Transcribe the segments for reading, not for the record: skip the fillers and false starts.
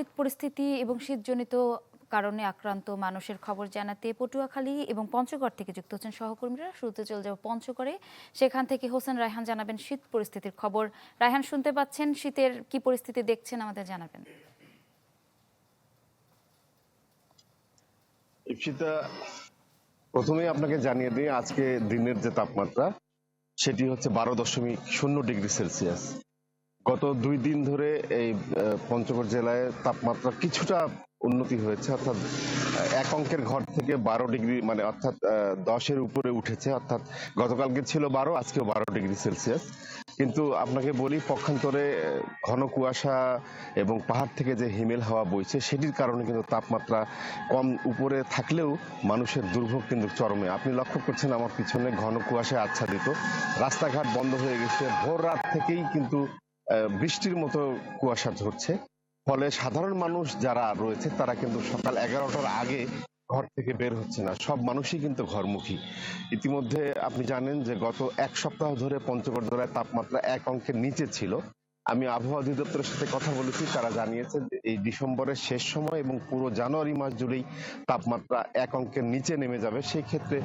শীত পরিস্থিতি এবং শীতজনিত কারণে আক্রান্ত মানুষের খবর জানাতে পটুয়াখালী এবং পঞ্চগড় থেকে যুক্ত হচ্ছেন সহকর্মীরা। শুরুতে চলে যাব পঞ্চগড়ে, সেখান থেকে হোসেন রায়হান জানাবেন শীত পরিস্থিতির খবর। রায়হান, শুনতে পাচ্ছেন? শীতের কি পরিস্থিতি দেখছেন আমাদের জানাবেন। ইপসিতা, প্রথমেই আপনাকে জানিয়ে দিই আজকে দিনের যে তাপমাত্রা সেটি হচ্ছে 12.0 ডিগ্রি সেলসিয়াস। গত 2 দিন ধরে এই পঞ্চগড় জেলায় তাপমাত্রা কিছুটা উন্নতি হয়েছে, অর্থাৎ এক অঙ্কের ঘর থেকে 12 ডিগ্রি মানে অর্থাৎ 10-এর উপরে উঠেছে। অর্থাৎ গতকালকে ছিল 12, আজকেও 12 ডিগ্রি সেলসিয়াস। কিন্তু আপনাকে বলি, পক্ষান্তরে ঘন কুয়াশা এবং পাহাড় থেকে যে হিমেল হাওয়া বইছে সেটির কারণে কিন্তু তাপমাত্রা কম উপরে থাকলেও মানুষের দুর্ভোগ কিন্তু চরমে। আপনি লক্ষ্য করছেন আমার পিছনে ঘন কুয়াশায় আচ্ছাদিত, রাস্তাঘাট বন্ধ হয়ে গেছে, ভোর রাত থেকেই কিন্তু বৃষ্টির মতো কুয়াশা ঝরছে। ফলে সাধারণ মানুষ যারা রয়েছে তারা কিন্তু সকাল 11টার আগে ঘর থেকে বের হচ্ছে না, সব মানুষই কিন্তু ঘরমুখী। ইতিমধ্যে আপনি জানেন যে গত এক সপ্তাহ ধরে পঞ্চগড় জেলায় তাপমাত্রা এক অঙ্কের নিচে ছিল। আমি আবহাওয়া অধিদপ্তরের সাথে কথা বলেছি, তারা জানিয়েছে যে এই ডিসেম্বরের শেষ সময় এবং পুরো জানুয়ারি মাস জুড়েই তাপমাত্রা এক অঙ্কের নিচে নেমে যাবে। সেই ক্ষেত্রে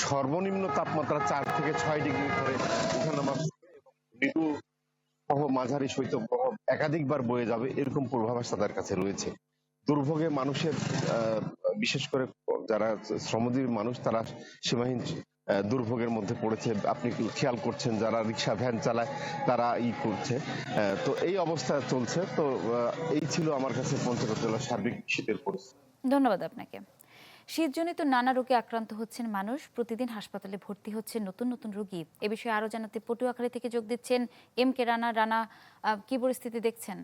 সর্বনিম্ন তাপমাত্রা 4 থেকে 6 ডিগ্রি করে উঠানামা মৃদু সহ মাঝারি শৈত্যপ্রবাহ একাধিকবার বয়ে যাবে, এরকম পূর্বাভাস তাদের কাছে রয়েছে। দুর্ভোগে মানুষের বিশেষ করে যারা শ্রমজীবী মানুষ তারা সীমাহীন দুর্ভোগের মধ্যে পড়েছে। আপনি খেয়াল করছেন যারা রিক্সা ভ্যান চালায় তারা করছে। তো এই অবস্থা চলছে। তো এই ছিল আমার কাছে পঞ্চগড় জেলার সার্বিক শীতের পরিস্থিতি। ধন্যবাদ আপনাকে। শীতজনিত নানা রোগে আক্রান্ত হচ্ছেন মানুষ, প্রতিদিন হাসপাতালে ভর্তি হচ্ছে নতুন নতুন রোগী। এ বিষয়ে আরো জানাতে পটুয়াখালী থেকে যোগ দিচ্ছেন এম কে রানা। রানা, কি পরিস্থিতি দেখছেন?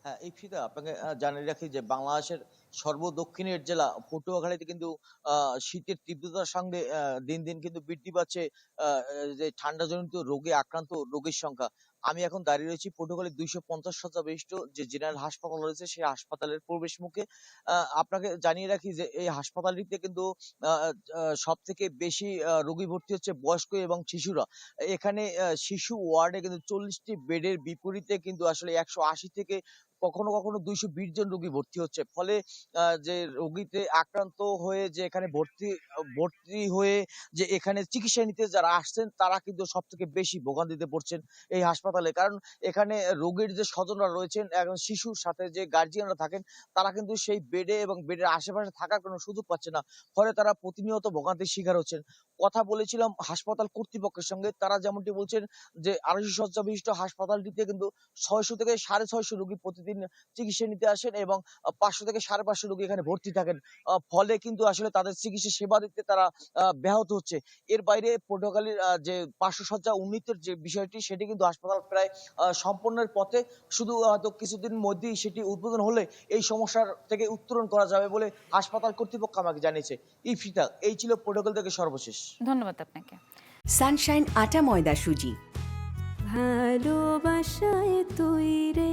হ্যাঁ, ইপসিতা, আপনাকে জানিয়ে রাখি যে বাংলাদেশের সর্বদক্ষিণের জেলা পটুয়াখালীতে কিন্তু শীতের তীব্রতার সঙ্গে দিন দিন কিন্তু বৃদ্ধি পাচ্ছে যে ঠান্ডাজনিত রোগে আক্রান্ত রোগীর সংখ্যা। আমি এখন দাঁড়িয়ে রয়েছি পটুয়াখালী 250 শয্যা বিশিষ্ট যে জেনারেল হাসপাতাল রয়েছে সেই হাসপাতালের প্রবেশ মুখে। আপনাকে জানিয়ে রাখি যে এই হাসপাতালটিতে কিন্তু সব থেকে বেশি রোগী ভর্তি হচ্ছে বয়স্ক এবং শিশুরা। এখানে শিশু ওয়ার্ডে কিন্তু 40টি বেডের বিপরীতে কিন্তু আসলে 180 থেকে কখনো কখনো 220 জন রোগী ভর্তি হচ্ছে। ফলে যে রোগীতে আক্রান্ত হয়ে যে এখানে ভর্তি হয়ে যে এখানে চিকিৎসা নিতে যারা আসছেন তারা কিন্তু সব থেকে বেশি ভোগান্তিতে পড়ছেন এই হাসপাতালে। কারণ এখানে রোগীর যে স্বজনরা রয়েছেন, এখন শিশুর সাথে যে গার্জিয়ানরা থাকেন তারা কিন্তু সেই বেডে এবং বেডের আশেপাশে থাকার কোনো সুযোগ পাচ্ছে না। ফলে তারা প্রতিনিয়ত ভোগান্তির শিকার হচ্ছেন। কথা বলেছিলাম হাসপাতাল কর্তৃপক্ষের সঙ্গে, তারা যেমনটি বলছেন যে 250 শয্যা বিশিষ্ট হাসপাতালটিতে কিন্তু 600 থেকে 650 রোগী প্রতিদিন চিকিৎসা নিতে আসেন এবং 500 থেকে 550 রোগী এখানে ভর্তি থাকেন। ফলে কিন্তু আসলে তাদের চিকিৎসা সেবা দিতে তারা ব্যাহত হচ্ছে। এর বাইরে পটুয়াখালীর যে 500 শয্যা উন্নীতের যে বিষয়টি সেটি কিন্তু হাসপাতাল প্রায় সম্পন্নের পথে। শুধু হয়তো কিছুদিন মধ্যেই সেটি উদ্বোধন হলে এই সমস্যার থেকে উত্তরণ করা যাবে বলে হাসপাতাল কর্তৃপক্ষ আমাকে জানিয়েছে। ইফিতা, এই ছিল পটুয়াখালী থেকে সর্বশেষ। ধন্যবাদ আপনাকে। সানশাইন আটা ময়দা সুজি, ভালোবাসায় তৈরি।